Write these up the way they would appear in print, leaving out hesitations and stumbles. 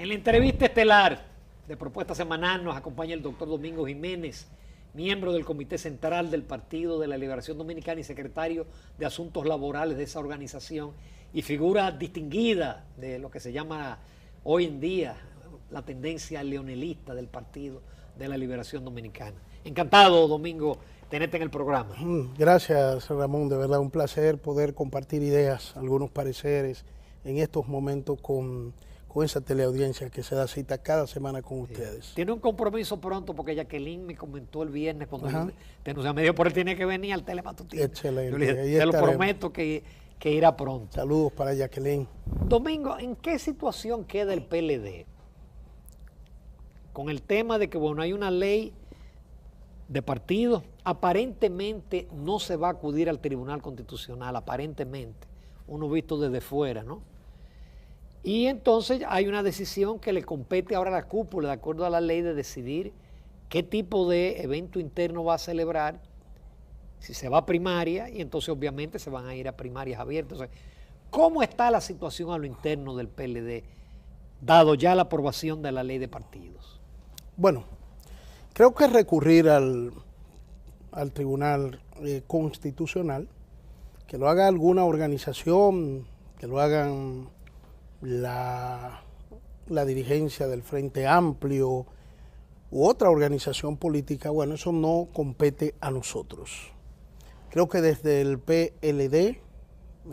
En la entrevista estelar de Propuesta Semanal nos acompaña el doctor Domingo Jiménez, miembro del Comité Central del Partido de la Liberación Dominicana y secretario de Asuntos Laborales de esa organización y figura distinguida de lo que se llama hoy en día la tendencia leonelista del Partido de la Liberación Dominicana. Encantado, Domingo, tenerte en el programa. Gracias, Ramón, de verdad un placer poder compartir ideas, algunos pareceres en estos momentos con esa teleaudiencia que se da cita cada semana con ustedes. Tiene un compromiso pronto porque Jacqueline me comentó el viernes cuando me dijo, por él tiene que venir al Telematutino. Excelente. Yo le dije, te lo prometo que irá pronto. Saludos para Jacqueline. Domingo, ¿en qué situación queda el PLD? Con el tema de que, bueno, hay una ley de partidos, aparentemente no se va a acudir al Tribunal Constitucional, aparentemente, uno visto desde fuera, ¿no? Y entonces hay una decisión que le compete ahora a la cúpula, de acuerdo a la ley, de decidir qué tipo de evento interno va a celebrar, si se va a primaria, y entonces obviamente se van a ir a primarias abiertas. O sea, ¿cómo está la situación a lo interno del PLD, dado ya la aprobación de la ley de partidos? Bueno, creo que recurrir al Tribunal Constitucional, que lo haga alguna organización, que lo hagan la dirigencia del Frente Amplio u otra organización política, bueno, eso no compete a nosotros. Creo que desde el PLD,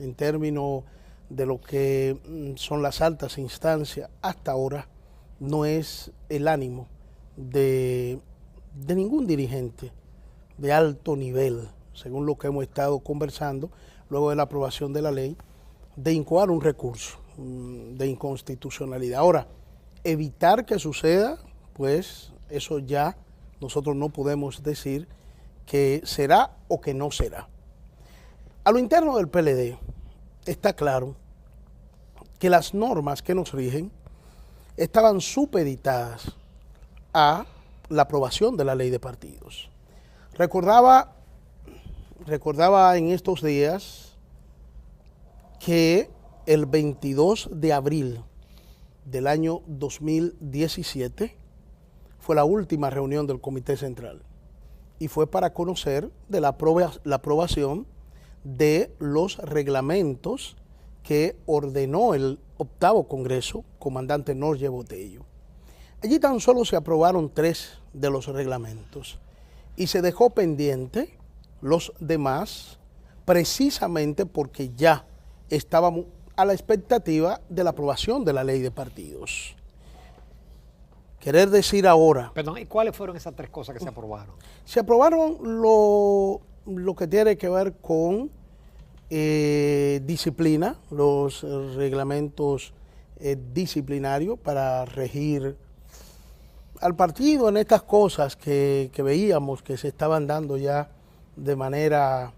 en términos de lo que son las altas instancias, hasta ahora no es el ánimo de ningún dirigente de alto nivel, según lo que hemos estado conversando, luego de la aprobación de la ley, de incoar un recurso de inconstitucionalidad. Ahora, evitar que suceda, pues eso ya nosotros no podemos decir que será o que no será. A lo interno del PLD está claro que las normas que nos rigen estaban supeditadas a la aprobación de la ley de partidos. Recordaba en estos días que el 22 de abril del año 2017 fue la última reunión del Comité Central y fue para conocer de la aprobación de los reglamentos que ordenó el 8º Congreso, comandante Norge Botello. Allí tan solo se aprobaron 3 de los reglamentos y se dejó pendiente los demás precisamente porque ya estábamos a la expectativa de la aprobación de la ley de partidos. Querer decir ahora... Perdón, ¿y cuáles fueron esas 3 cosas que se aprobaron? Se aprobaron lo que tiene que ver con disciplina, los reglamentos disciplinarios para regir al partido en estas cosas que veíamos que se estaban dando ya de manera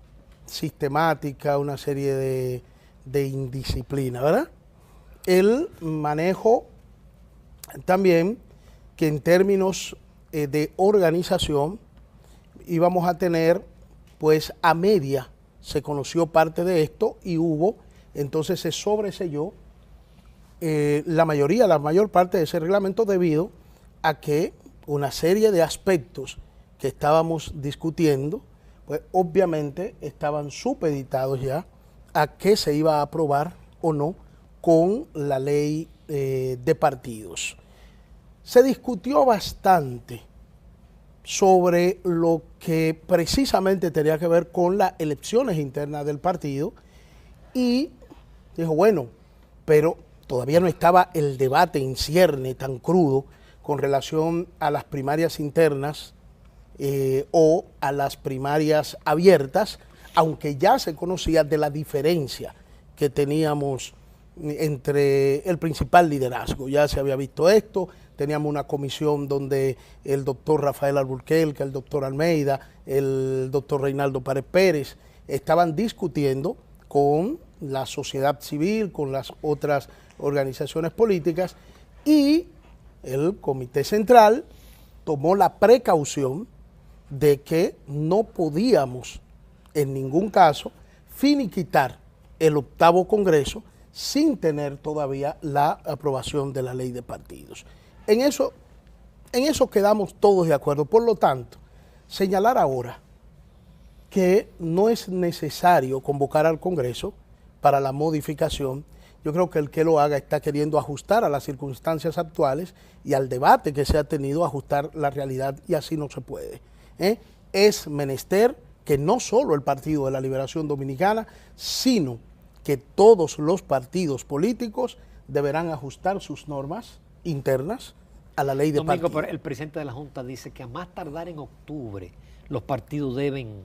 sistemática, una serie de indisciplina, ¿verdad? El manejo también que en términos de organización íbamos a tener, pues a media se conoció parte de esto y hubo, entonces se sobreselló la mayor parte de ese reglamento debido a que una serie de aspectos que estábamos discutiendo, pues obviamente estaban supeditados ya a qué se iba a aprobar o no con la ley de partidos. Se discutió bastante sobre lo que precisamente tenía que ver con las elecciones internas del partido y dijo, bueno, pero todavía no estaba el debate en cierne tan crudo con relación a las primarias internas o a las primarias abiertas, aunque ya se conocía de la diferencia que teníamos entre el principal liderazgo. Ya se había visto esto, teníamos una comisión donde el doctor Rafael Alburquerque, el doctor Almeida, el doctor Reinaldo Párez Pérez estaban discutiendo con la sociedad civil, con las otras organizaciones políticas, y el Comité Central tomó la precaución de que no podíamos en ningún caso finiquitar el 8º Congreso sin tener todavía la aprobación de la ley de partidos. En eso quedamos todos de acuerdo. Por lo tanto, señalar ahora que no es necesario convocar al Congreso para la modificación, yo creo que el que lo haga está queriendo ajustar a las circunstancias actuales y al debate que se ha tenido, ajustar la realidad, y así no se puede. Es menester que no solo el Partido de la Liberación Dominicana, sino que todos los partidos políticos deberán ajustar sus normas internas a la ley de partidos. Pero el presidente de la Junta dice que a más tardar en octubre los partidos deben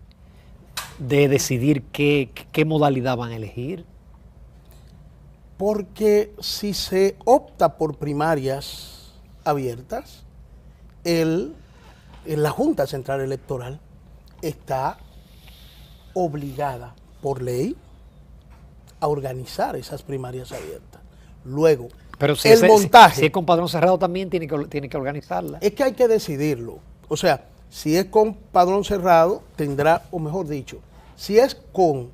de decidir qué modalidad van a elegir. Porque si se opta por primarias abiertas, la Junta Central Electoral está obligada por ley a organizar esas primarias abiertas. Luego, pero si montaje, si es con padrón cerrado también tiene que organizarla. Es que hay que decidirlo. O sea, si es con padrón cerrado, tendrá, o mejor dicho, si es con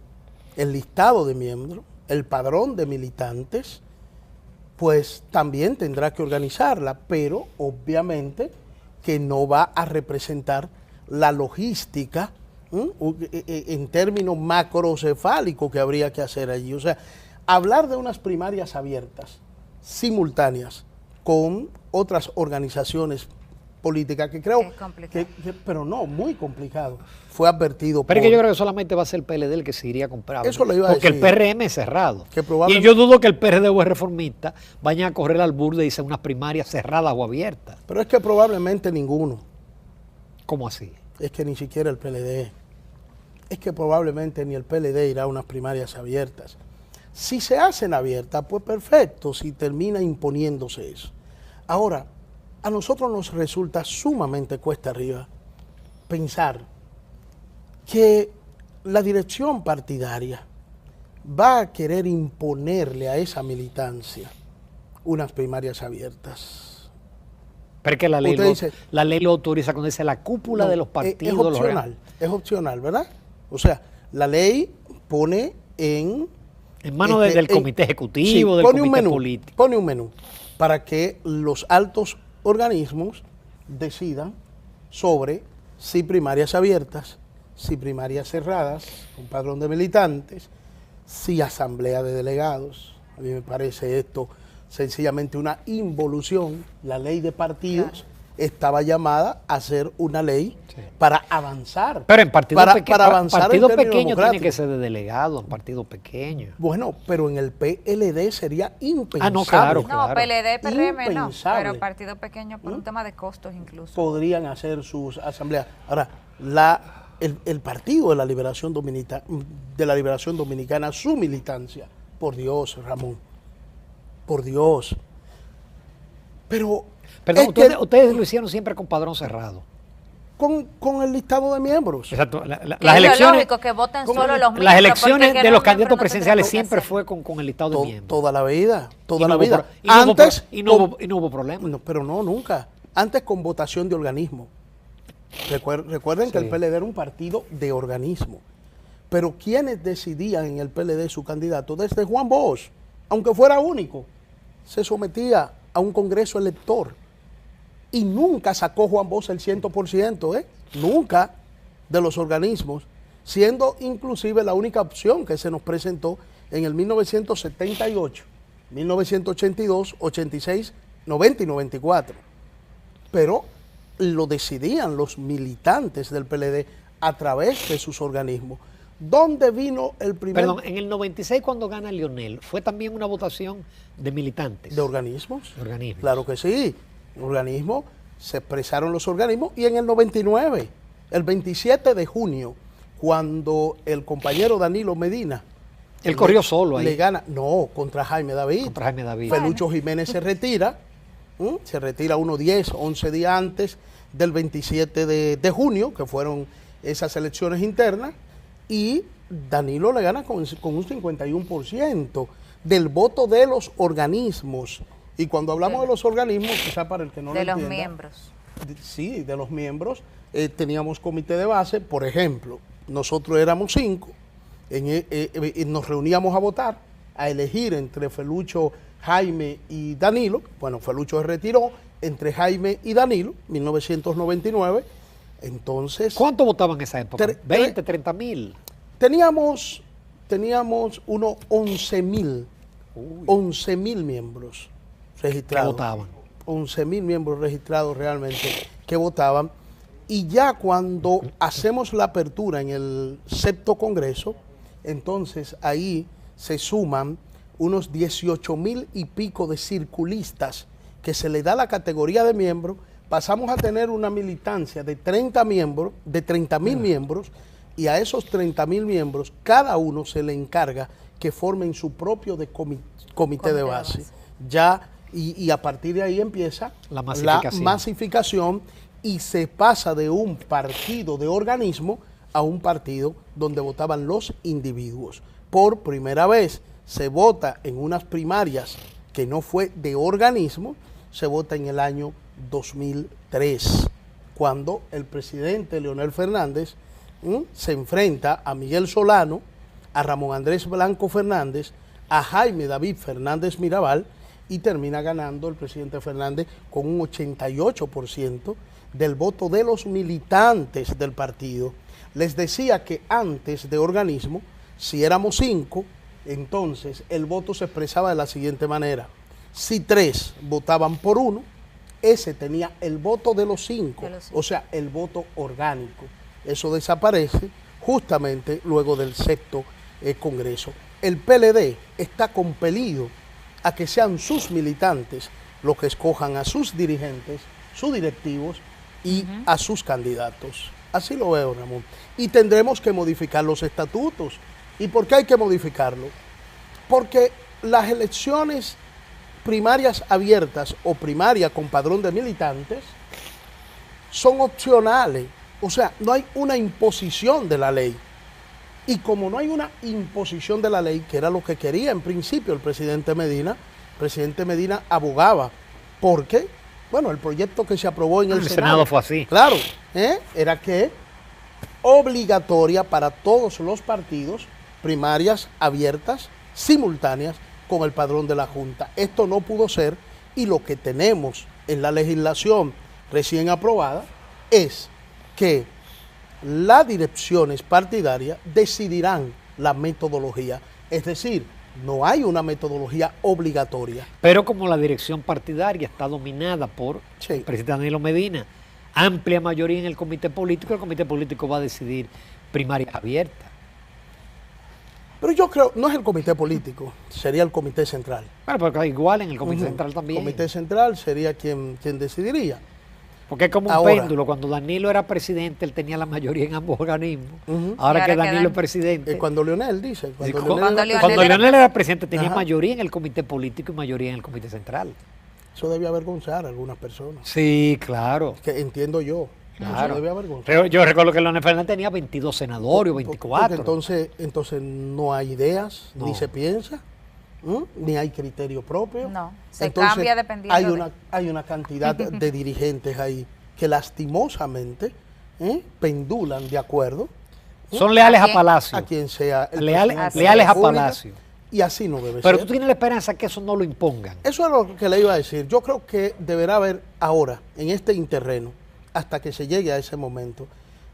el listado de miembros, el padrón de militantes, pues también tendrá que organizarla, pero obviamente que no va a representar la logística en términos macrocefálicos que habría que hacer allí. O sea, hablar de unas primarias abiertas, simultáneas, con otras organizaciones políticas, que creo que, pero no, muy complicado. Fue advertido. Pero es que yo creo que solamente va a ser el PLD el que se iría a comprar. Eso le iba a decir. Porque el PRM es cerrado. Y yo dudo que el PRD o el Reformista vayan a correr al burde y hacer unas primarias cerradas o abiertas. Pero es que probablemente ninguno. ¿Cómo así? Es que ni siquiera el PLD. Es que probablemente ni el PLD irá a unas primarias abiertas. Si se hacen abiertas, pues perfecto, si termina imponiéndose eso. Ahora, a nosotros nos resulta sumamente cuesta arriba pensar que la dirección partidaria va a querer imponerle a esa militancia unas primarias abiertas. Pero es que la ley lo autoriza cuando dice la cúpula de los partidos. Es opcional, ¿verdad? O sea, la ley pone en manos del comité ejecutivo, del comité político. Pone un menú para que los altos organismos decidan sobre si primarias abiertas, si primarias cerradas, un padrón de militantes, si asamblea de delegados. A mí me parece esto sencillamente una involución. La ley de partidos estaba llamada a ser una ley para avanzar. Pero en partidos partido pequeños tiene que ser de delegados, en partidos pequeños. Bueno, pero en el PLD sería impensable. Ah, no, claro. No, PLD, PRM no, impensable. pero partidos pequeños por un tema de costos incluso. Podrían hacer sus asambleas. Ahora, el Partido de la Liberación Dominicana, su militancia, por Dios, Ramón, por Dios. Pero perdón, ustedes lo hicieron siempre con padrón cerrado. Con el listado de miembros. Exacto. Las elecciones, lógico, que voten solo los miembros. Las elecciones de los candidatos presidenciales siempre fue con el listado de miembros. Toda la vida, toda la vida. Y no hubo problema. No, pero no, nunca. Antes con votación de organismo. Recuerden que el PLD era un partido de organismo. Pero quienes decidían en el PLD su candidato, desde Juan Bosch, aunque fuera único, se sometía a un congreso elector. Y nunca sacó Juan Bosch el 100%, nunca, de los organismos, siendo inclusive la única opción que se nos presentó en el 1978, 1982, 86, 90 y 94. Pero lo decidían los militantes del PLD a través de sus organismos. ¿Dónde vino el primer...? Perdón, en el 96 cuando gana Lionel, ¿fue también una votación de militantes? ¿De organismos? De organismos. Claro que sí. Organismos, se expresaron los organismos, y en el 99, el 27 de junio, cuando el compañero Danilo Medina... Él corrió solo ahí. Le gana, no, contra Jaime David. Contra Jaime David. Felucho Jiménez se retira unos 10, 11 días antes del 27 de junio, que fueron esas elecciones internas, y Danilo le gana con un 51% del voto de los organismos. Y cuando hablamos de los organismos, quizá para el que no lo entienda, de los miembros. Sí, de los miembros. Teníamos comité de base, por ejemplo, nosotros éramos 5, nos reuníamos a votar a elegir entre Felucho, Jaime y Danilo. Bueno, Felucho se retiró, entre Jaime y Danilo, 1999. Entonces... ¿Cuánto votaban en esa época? 20, 30 mil. Teníamos unos 11 mil miembros registrados. Que votaban. 11 mil miembros registrados realmente que votaban. Y ya cuando hacemos la apertura en el 7º Congreso, entonces ahí se suman unos 18 mil y pico de circulistas que se le da la categoría de miembro. Pasamos a tener una militancia de 30 miembros, de 30 mil miembros, y a esos 30 mil miembros, cada uno se le encarga que formen su propio comité de base. Ya, y a partir de ahí empieza la masificación y se pasa de un partido de organismo a un partido donde votaban los individuos. Por primera vez se vota en unas primarias que no fue de organismo, se vota en el año 2003, cuando el presidente Leonel Fernández se enfrenta a Miguel Solano, a Ramón Andrés Blanco Fernández, a Jaime David Fernández Mirabal, y termina ganando el presidente Fernández con un 88% del voto de los militantes del partido. Les decía que antes de organismo, si éramos 5, entonces el voto se expresaba de la siguiente manera: si 3 votaban por 1, ese tenía el voto de los 5, o sea, el voto orgánico. Eso desaparece justamente luego del 7º Congreso. El PLD está compelido a que sean sus militantes los que escojan a sus dirigentes, sus directivos y a sus candidatos. Así lo veo, Ramón. Y tendremos que modificar los estatutos. ¿Y por qué hay que modificarlo? Porque las elecciones primarias abiertas o primaria con padrón de militantes son opcionales. O sea, no hay una imposición de la ley. Y como no hay una imposición de la ley, que era lo que quería en principio el presidente Medina abogaba porque, bueno, el proyecto que se aprobó en el Senado fue así. Claro, era que obligatoria para todos los partidos, primarias abiertas, simultáneas, con el padrón de la Junta. Esto no pudo ser, y lo que tenemos en la legislación recién aprobada es que las direcciones partidarias decidirán la metodología. Es decir, no hay una metodología obligatoria. Pero como la dirección partidaria está dominada por el presidente Danilo Medina, amplia mayoría en el comité político va a decidir primarias abiertas. Pero yo creo, no es el comité político, sería el comité central. Bueno, pero igual en el comité central también. El comité central sería quien decidiría. Porque es como un péndulo. Cuando Danilo era presidente, él tenía la mayoría en ambos organismos. Ahora que Danilo es presidente. Cuando Leonel dice. Cuando Leonel era presidente, tenía mayoría en el comité político y mayoría en el comité central. Eso debe avergonzar a algunas personas. Sí, claro. Que entiendo yo. Claro. Eso debe avergonzar. Pero yo recuerdo que Leonel Fernández tenía 22 senadores o 24. Entonces no hay ideas, ni se piensa. Ni hay criterio propio. No, se cambia dependiendo hay una cantidad de dirigentes ahí que lastimosamente pendulan de acuerdo. Son leales a Palacio. A quien sea. Leales a Palacio. Y así no debe ser. Pero tú tienes la esperanza que eso no lo impongan. Eso es lo que le iba a decir. Yo creo que deberá haber ahora, en este interreno, hasta que se llegue a ese momento,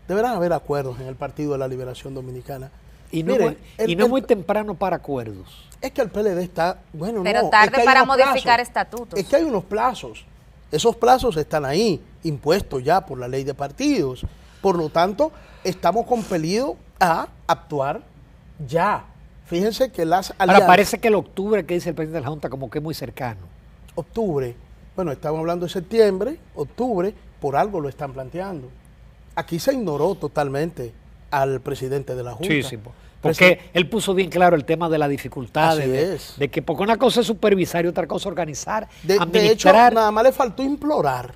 deberán haber acuerdos en el Partido de la Liberación Dominicana. Y no, es muy temprano para acuerdos. Es que el PLD está, bueno, pero no. tarde es para modificar estatutos. Es que hay unos plazos. Esos plazos están ahí, impuestos ya por la ley de partidos. Por lo tanto, estamos compelidos a actuar ya. Fíjense que las alianzas... Ahora parece que el octubre que dice el presidente de la Junta como que es muy cercano. Octubre. Bueno, estamos hablando de septiembre, octubre, por algo lo están planteando. Aquí se ignoró totalmente al presidente de la Junta. Sí, porque él puso bien claro el tema de la dificultad de que porque una cosa es supervisar y otra cosa organizar, administrar. De hecho, nada más le faltó implorar.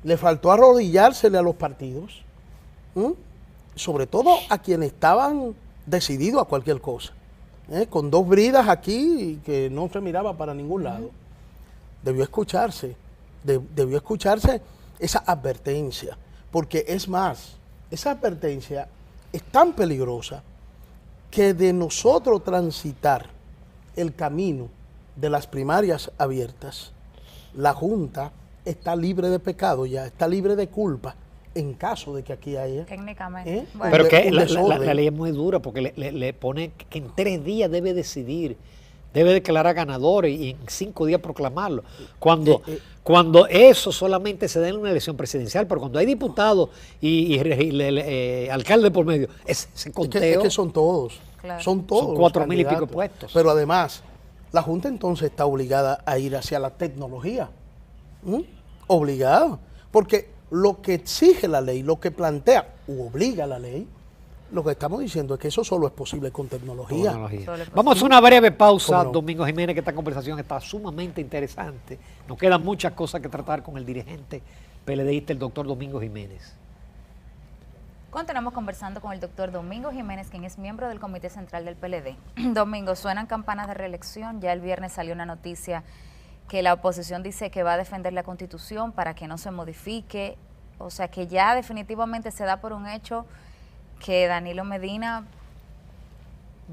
Le faltó arrodillársele a los partidos, sobre todo a quienes estaban decididos a cualquier cosa, con dos bridas aquí que no se miraba para ningún lado. Debió escucharse esa advertencia, porque es más, esa advertencia es tan peligrosa que de nosotros transitar el camino de las primarias abiertas, la Junta está libre de pecado ya, está libre de culpa en caso de que aquí haya... Técnicamente. Bueno. Pero que la ley es muy dura porque le pone que en 3 días debe decidir, debe declarar ganadores y en 5 días proclamarlo. Cuando eso solamente se da en una elección presidencial, pero cuando hay diputados y alcalde por medio, ese conteo... Es que son todos, claro. son todos. Son 4.000 y pico puestos. Pero además, la Junta entonces está obligada a ir hacia la tecnología. Obligada. Porque lo que exige la ley, lo que plantea u obliga la ley, lo que estamos diciendo es que eso solo es posible con tecnología. Vamos a hacer una breve pausa, no? Domingo Jiménez, que esta conversación está sumamente interesante. Nos quedan muchas cosas que tratar con el dirigente PLDista, el doctor Domingo Jiménez. Continuamos conversando con el doctor Domingo Jiménez, quien es miembro del Comité Central del PLD. Domingo, suenan campanas de reelección. Ya el viernes salió una noticia que la oposición dice que va a defender la Constitución para que no se modifique. O sea, que ya definitivamente se da por un hecho que Danilo Medina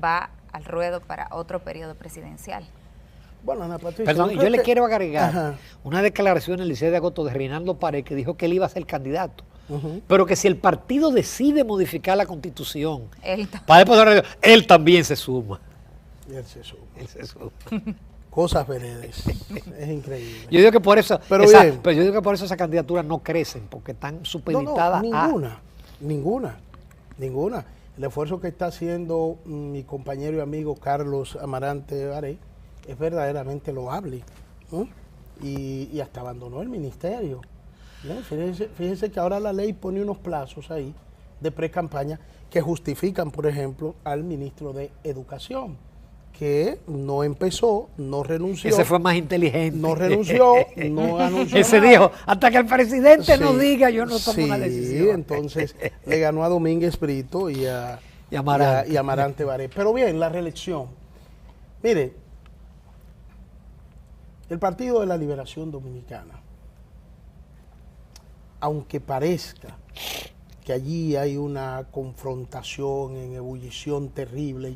va al ruedo para otro periodo presidencial. Bueno, Ana Patricia, perdón, yo le quiero agregar una declaración el 16 de agosto de Reinaldo Pared, que dijo que él iba a ser candidato, pero que si el partido decide modificar la Constitución, él también se suma. Él se suma. Él se suma. Cosas veredes. Es increíble. Yo digo que por eso, pero yo digo que por eso esas candidaturas no crecen, porque están supeditadas Ninguna. El esfuerzo que está haciendo mi compañero y amigo Carlos Amarante Baré es verdaderamente loable, ¿no? Y hasta abandonó el ministerio, ¿no? Fíjense que ahora la ley pone unos plazos ahí de pre-campaña que justifican, por ejemplo, al ministro de Educación, que no empezó, no renunció. Ese fue más inteligente. No renunció, no anunció. Ese nada. Dijo, hasta que el presidente no diga, yo no tomo una decisión. Sí, entonces le ganó a Domínguez Brito y a Amarante Baré. Pero bien, la reelección. Mire, el Partido de la Liberación Dominicana, aunque parezca que allí hay una confrontación en ebullición terrible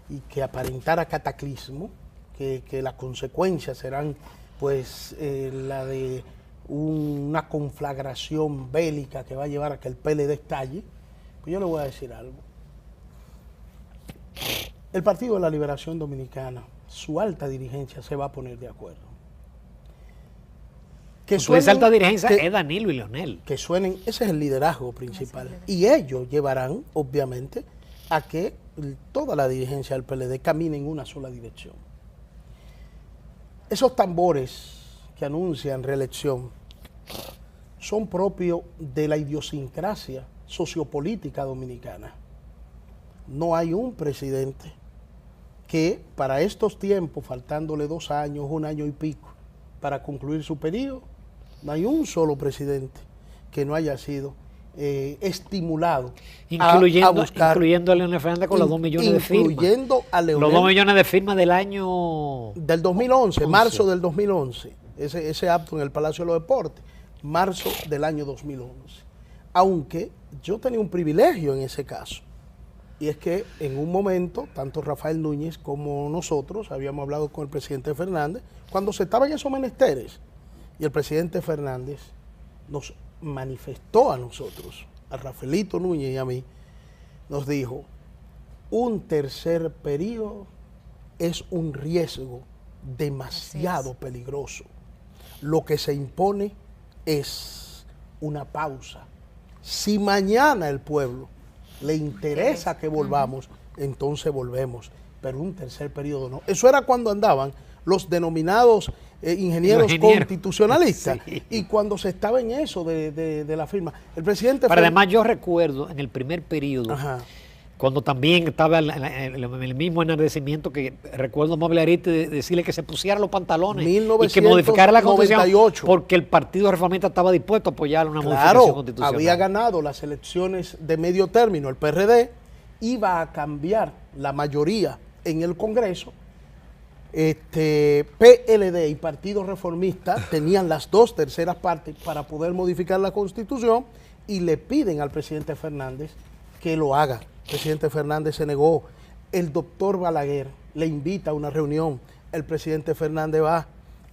y que aparentara cataclismo, que las consecuencias serán pues la de una conflagración bélica que va a llevar a que el PLD estalle, pues yo le voy a decir algo. El Partido de la Liberación Dominicana, su alta dirigencia se va a poner de acuerdo. Esa alta dirigencia es Danilo y Leonel. Que suenen, ese es el liderazgo principal. Y ellos llevarán, obviamente, a que toda la dirigencia del PLD camine en una sola dirección. Esos tambores que anuncian reelección son propios de la idiosincrasia sociopolítica dominicana. No hay un presidente que para estos tiempos, faltándole 2 años, 1 año y pico, para concluir su periodo, no hay un solo presidente que no haya sido estimulado a buscar, incluyendo a Leonel Fernández con los 2 millones de firmas. Incluyendo a Leonel. Los 2 millones de firmas del año... Del 2011, marzo del 2011. Ese acto en el Palacio de los Deportes, marzo del año 2011. Aunque yo tenía un privilegio en ese caso. Y es que en un momento, tanto Rafael Núñez como nosotros habíamos hablado con el presidente Fernández, cuando se estaban esos menesteres, y el presidente Fernández nos manifestó a nosotros, a Rafaelito Núñez y a mí, nos dijo, un tercer periodo es un riesgo demasiado peligroso. Lo que se impone es una pausa. Si mañana el pueblo le interesa que volvamos, entonces volvemos, pero un tercer periodo no. Eso era cuando andaban los denominados ingenieros constitucionalistas, y cuando se estaba en eso de la firma. El presidente... Pero además yo recuerdo en el primer periodo, cuando también estaba el mismo enardecimiento, que recuerdo a Mable Ariste decirle que se pusiera los pantalones y que modificara la Constitución, porque el Partido Reformista estaba dispuesto a apoyar una modificación constitucional. Había ganado las elecciones de medio término el PRD, iba a cambiar la mayoría en el Congreso. PLD y Partido Reformista tenían las 2/3 partes para poder modificar la Constitución y le piden al presidente Fernández que lo haga. El presidente Fernández se negó. El doctor Balaguer le invita a una reunión, el presidente Fernández va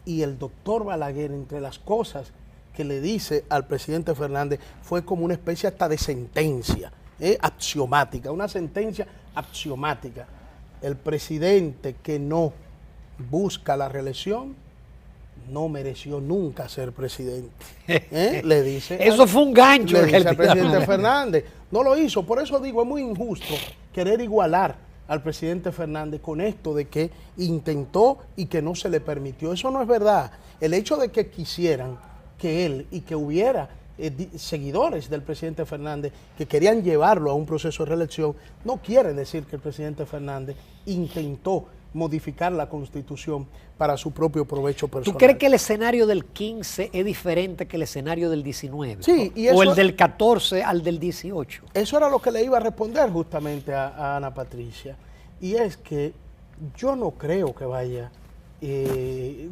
y el doctor Balaguer, entre las cosas que le dice al presidente Fernández, fue como una especie hasta de sentencia, axiomática, una sentencia axiomática. El presidente que no busca la reelección no mereció nunca ser presidente. Le dice. Eso fue un gancho. Le dice al presidente Fernández. No lo hizo. Por eso digo, es muy injusto querer igualar al presidente Fernández con esto de que intentó y que no se le permitió. Eso no es verdad. El hecho de que quisieran que él y que hubiera seguidores del presidente Fernández que querían llevarlo a un proceso de reelección, no quiere decir que el presidente Fernández intentó modificar la Constitución para su propio provecho personal. ¿Tú crees que el escenario del 15 es diferente que el escenario del 19? Sí, y o eso, el del 14 al del 18. Eso era lo que le iba a responder justamente a Ana Patricia. Y es que yo no creo que vaya, que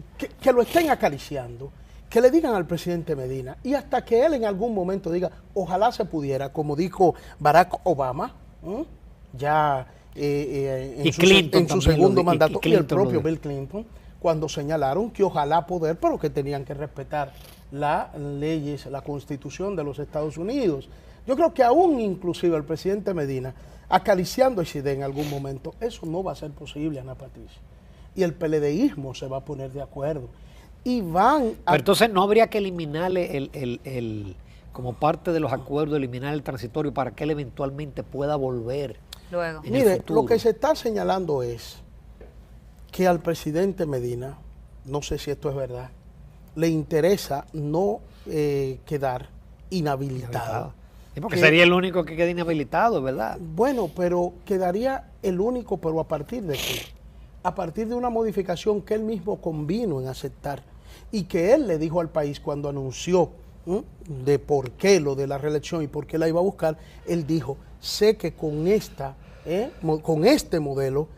lo estén acariciando, que le digan al presidente Medina, y hasta que él en algún momento diga, ojalá se pudiera, como dijo Barack Obama, ya en su segundo mandato, y el propio Bill Clinton, cuando señalaron que ojalá poder, pero que tenían que respetar las leyes, la Constitución de los Estados Unidos. Yo creo que aún inclusive el presidente Medina, acariciando a Chide en algún momento, eso no va a ser posible, Ana Patricia. Y el PLDismo se va a poner de acuerdo. Y van a... Pero entonces no habría que eliminarle como parte de los acuerdos, eliminar el transitorio para que él eventualmente pueda volver. Luego. Mire, lo que se está señalando es que al presidente Medina, no sé si esto es verdad, le interesa no quedar inhabilitado. Porque sería el único que queda inhabilitado, ¿verdad? Bueno, pero quedaría el único, pero ¿a partir de qué? A partir de una modificación que él mismo convino en aceptar y que él le dijo al país cuando anunció de por qué lo de la reelección y por qué la iba a buscar. Él dijo, sé que con este modelo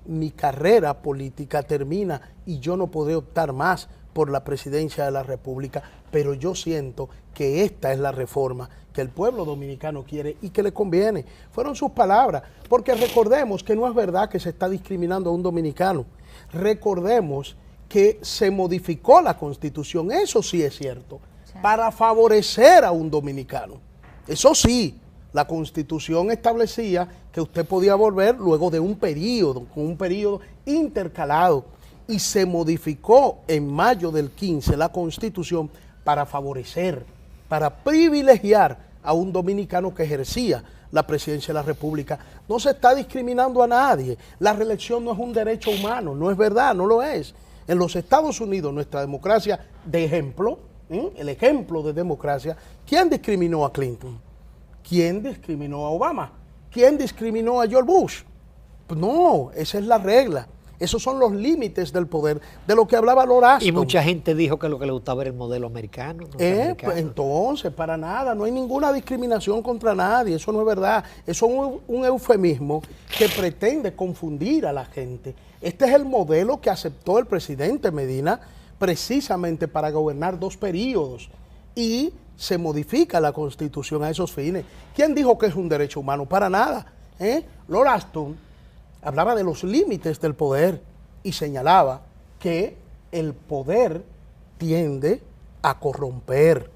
mi carrera política termina y yo no podré optar más por la presidencia de la República, pero yo siento que esta es la reforma que el pueblo dominicano quiere y que le conviene. Fueron sus palabras, porque recordemos que no es verdad que se está discriminando a un dominicano. Recordemos que se modificó la Constitución, eso sí es cierto, para favorecer a un dominicano. Eso sí, la Constitución establecía que usted podía volver luego de un periodo, con un periodo intercalado, y se modificó en mayo del 15 la Constitución para favorecer, para privilegiar a un dominicano que ejercía la presidencia de la República. No se está discriminando a nadie. La reelección no es un derecho humano, no es verdad, no lo es. En los Estados Unidos, nuestra democracia de ejemplo, el ejemplo de democracia, ¿quién discriminó a Clinton? ¿Quién discriminó a Obama? ¿Quién discriminó a George Bush? Pues no, esa es la regla. Esos son los límites del poder, de lo que hablaba Lord Aston. Y mucha gente dijo que lo que le gustaba era el modelo americano. Pues entonces, para nada, no hay ninguna discriminación contra nadie, eso no es verdad. Eso es un eufemismo que pretende confundir a la gente. Este es el modelo que aceptó el presidente Medina precisamente para gobernar 2 periodos y se modifica la Constitución a esos fines. ¿Quién dijo que es un derecho humano? Para nada. Lord Aston hablaba de los límites del poder y señalaba que el poder tiende a corromper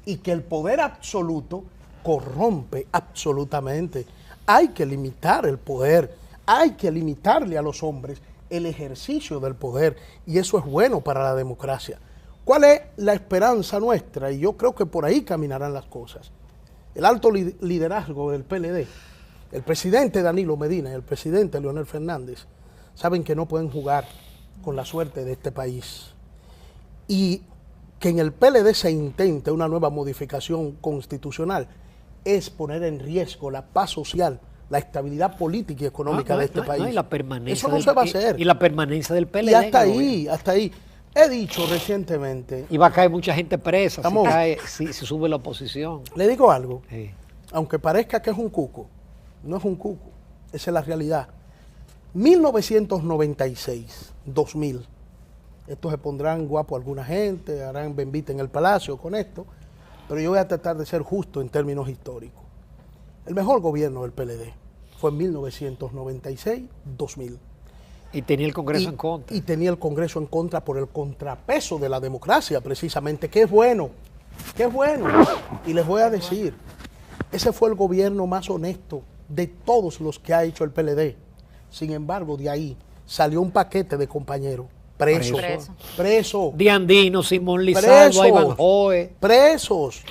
y que el poder absoluto corrompe absolutamente. Hay que limitar el poder, hay que limitarle a los hombres el ejercicio del poder y eso es bueno para la democracia. ¿Cuál es la esperanza nuestra? Y yo creo que por ahí caminarán las cosas. El alto liderazgo del PLD, el presidente Danilo Medina y el presidente Leonel Fernández saben que no pueden jugar con la suerte de este país. Y que en el PLD se intente una nueva modificación constitucional es poner en riesgo la paz social, la estabilidad política y económica de este país. Y la permanencia eso no se va a hacer. Y la permanencia del PLD. Y hasta ahí, hasta ahí. He dicho recientemente... Y va a caer mucha gente presa si sube la oposición. Le digo algo. Sí. Aunque parezca que es un cuco, no es un cuco, esa es la realidad. 1996, 2000, esto se pondrán guapo alguna gente, harán bembita en el palacio con esto, pero yo voy a tratar de ser justo en términos históricos. El mejor gobierno del PLD fue en 1996, 2000. Y tenía el Congreso en contra. Y tenía el Congreso en contra por el contrapeso de la democracia, precisamente, que es bueno, que es bueno. Y les voy a decir, ese fue el gobierno más honesto de todos los que ha hecho el PLD. Sin embargo, de ahí salió un paquete de compañeros presos. De Andino, Simón Lizardo, Ivanhoe. Presos.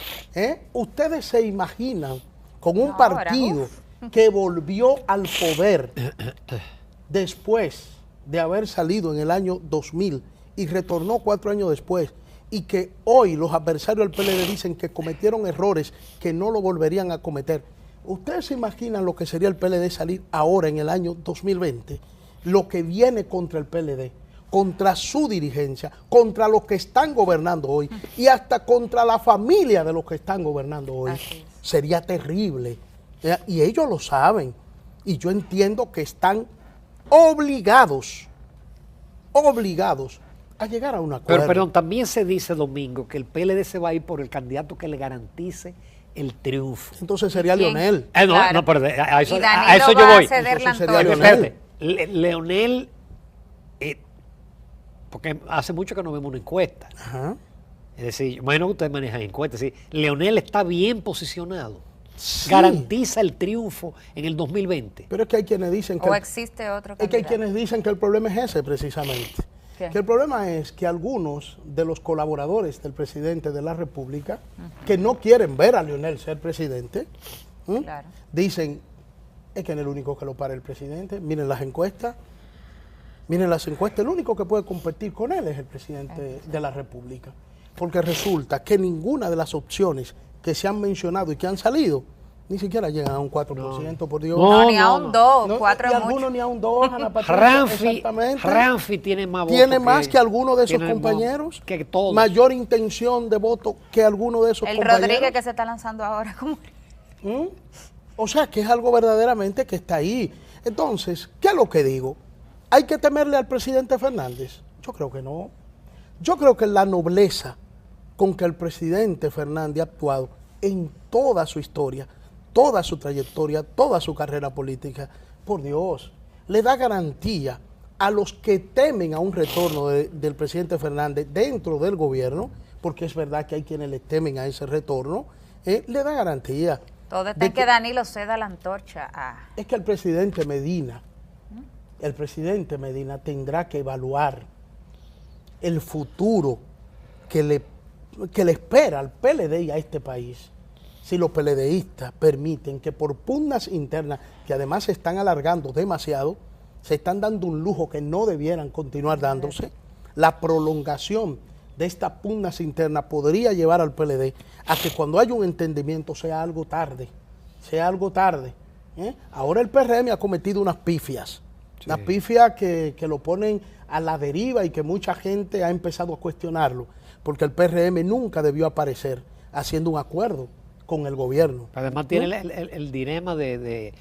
Ustedes se imaginan con un partido que volvió al poder después de haber salido en el año 2000 y retornó 4 años después, y que hoy los adversarios del PLD dicen que cometieron errores que no lo volverían a cometer. ¿Ustedes se imaginan lo que sería el PLD salir ahora en el año 2020? Lo que viene contra el PLD, contra su dirigencia, contra los que están gobernando hoy y hasta contra la familia de los que están gobernando hoy. Sería terrible. Y ellos lo saben. Y yo entiendo que están obligados a llegar a un acuerdo. Pero perdón, también se dice, Domingo, que el PLD se va a ir por el candidato que le garantice el triunfo. Entonces sería Leonel. No, pero a eso yo voy. Sería Leonel. Leonel, porque hace mucho que no vemos una encuesta. Ajá. Es decir, yo imagino que ustedes manejan encuestas. Es decir, Leonel está bien posicionado. Sí. Garantiza el triunfo en el 2020. Pero es que hay quienes dicen que... ¿O existe otro candidato? Es que hay quienes dicen que el problema es ese, precisamente. ¿Qué? Que el problema es que algunos de los colaboradores del presidente de la República, que no quieren ver a Leonel ser presidente, Claro. dicen, es que no es el único que lo para el presidente. Miren las encuestas. El único que puede competir con él es el presidente de la República. Porque resulta que ninguna de las opciones que se han mencionado y que han salido, ni siquiera llegan a un 4%, por Dios. No, ni a un 2, No, 4 y es mucho. algunos ni a un 2, Ana Patricia. Exactamente. Ranfi tiene más votos. Tiene más que alguno de esos tiene compañeros. que todos. Mayor intención de voto que alguno de esos El compañeros. Rodríguez que se está lanzando ahora. ¿Cómo? O sea, que es algo verdaderamente que está ahí. Entonces, ¿qué es lo que digo? ¿Hay que temerle al presidente Fernández? Yo creo que no. Yo creo que la nobleza con que el presidente Fernández ha actuado en toda su historia, toda su trayectoria, toda su carrera política, por Dios, le da garantía a los que temen a un retorno del presidente Fernández dentro del gobierno, porque es verdad que hay quienes le temen a ese retorno, le da garantía. Todo está en que Danilo ceda la antorcha a... Es que el presidente Medina tendrá que evaluar el futuro que le espera al PLD y a este país. Si los PLDistas permiten que por pugnas internas, que además se están alargando demasiado, se están dando un lujo que no debieran continuar dándose, la prolongación de estas pugnas internas podría llevar al PLD a que cuando haya un entendimiento sea algo tarde. Ahora el PRM ha cometido unas pifias, unas pifias que lo ponen a la deriva y que mucha gente ha empezado a cuestionarlo, porque el PRM nunca debió aparecer haciendo un acuerdo con el gobierno. Además tiene el dilema de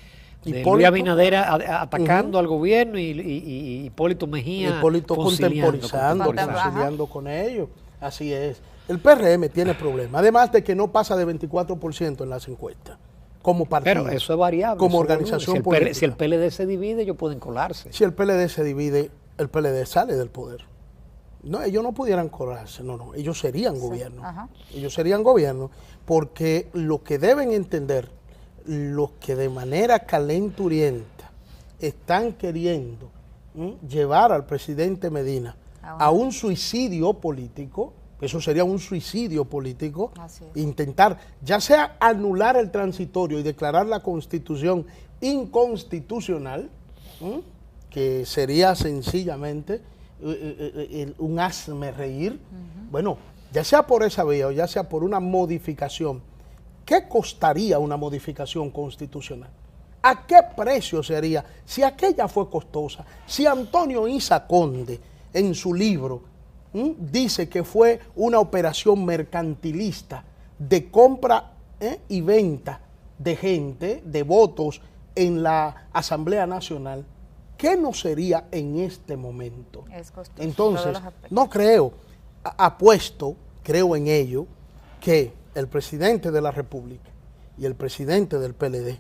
Hipólito, Luis Abinader atacando al gobierno y Hipólito Mejía conciliando con ellos. Así es. El PRM tiene problemas, además de que no pasa de 24% en las encuestas, como partido. Pero eso es variable. Como organización política. Si el PLD se divide, ellos pueden colarse. Si el PLD se divide, el PLD sale del poder. No, ellos no pudieran colarse, no, ellos serían gobierno. Ellos serían gobierno, porque lo que deben entender, los que de manera calenturienta están queriendo llevar al presidente Medina a un suicidio político, eso sería un suicidio político, intentar ya sea anular el transitorio y declarar la Constitución inconstitucional, que sería sencillamente un hazme reír. Bueno, ya sea por esa vía o ya sea por una modificación, ¿qué costaría una modificación constitucional? ¿A qué precio sería? Si aquella fue costosa, si Antonio Isa Conde en su libro dice que fue una operación mercantilista de compra y venta de gente, de votos en la Asamblea Nacional, ¿qué no sería en este momento? Es costoso. Entonces, no creo, creo en ello, que el presidente de la República y el presidente del PLD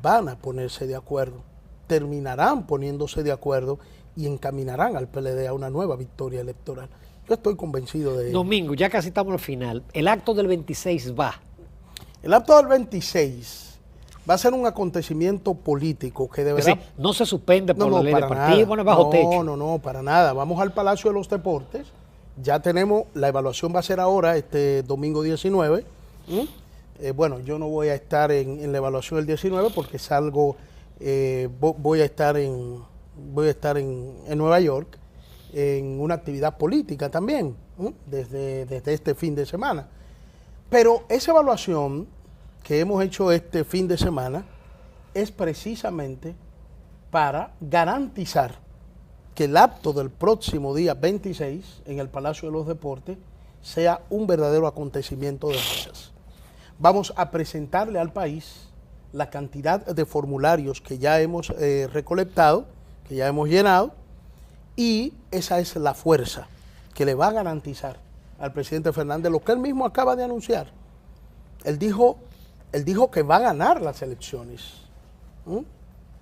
van a ponerse de acuerdo, terminarán poniéndose de acuerdo y encaminarán al PLD a una nueva victoria electoral. Yo estoy convencido de ello. Domingo, ya casi estamos al final. El acto del 26 va. El acto del 26 va a ser un acontecimiento político que deberá... Es decir, no se suspende por la ley de para partido, nada. bueno, bajo techo. No, para nada. Vamos al Palacio de los Deportes. Ya tenemos, la evaluación va a ser ahora, este domingo 19. Bueno, yo no voy a estar en la evaluación del 19 porque salgo, voy a estar en Nueva York en una actividad política también, desde este fin de semana. Pero esa evaluación que hemos hecho este fin de semana es precisamente para garantizar que el acto del próximo día 26 en el Palacio de los Deportes sea un verdadero acontecimiento de masas. Vamos a presentarle al país la cantidad de formularios que ya hemos recolectado, que ya hemos llenado, y esa es la fuerza que le va a garantizar al presidente Fernández lo que él mismo acaba de anunciar. Él dijo que va a ganar las elecciones.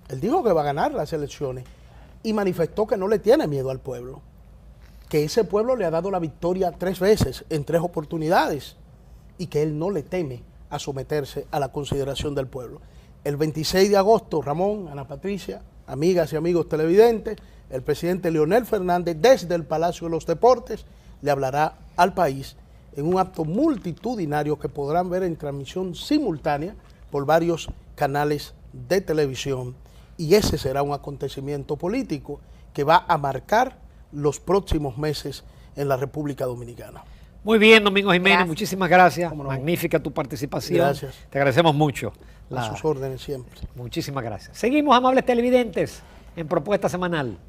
Él dijo que va a ganar las elecciones y manifestó que no le tiene miedo al pueblo, que ese pueblo le ha dado la victoria 3 veces en 3 oportunidades y que él no le teme a someterse a la consideración del pueblo. El 26 de agosto, Ramón, Ana Patricia, amigas y amigos televidentes, el presidente Leonel Fernández desde el Palacio de los Deportes le hablará al país en un acto multitudinario que podrán ver en transmisión simultánea por varios canales de televisión, y ese será un acontecimiento político que va a marcar los próximos meses en la República Dominicana. Muy bien, Domingo Jiménez, Gracias. muchísimas gracias. Cómo no. Magnífica tu participación. Gracias. Te agradecemos mucho. A sus órdenes siempre. Muchísimas gracias. Seguimos, amables televidentes, en Propuesta Semanal.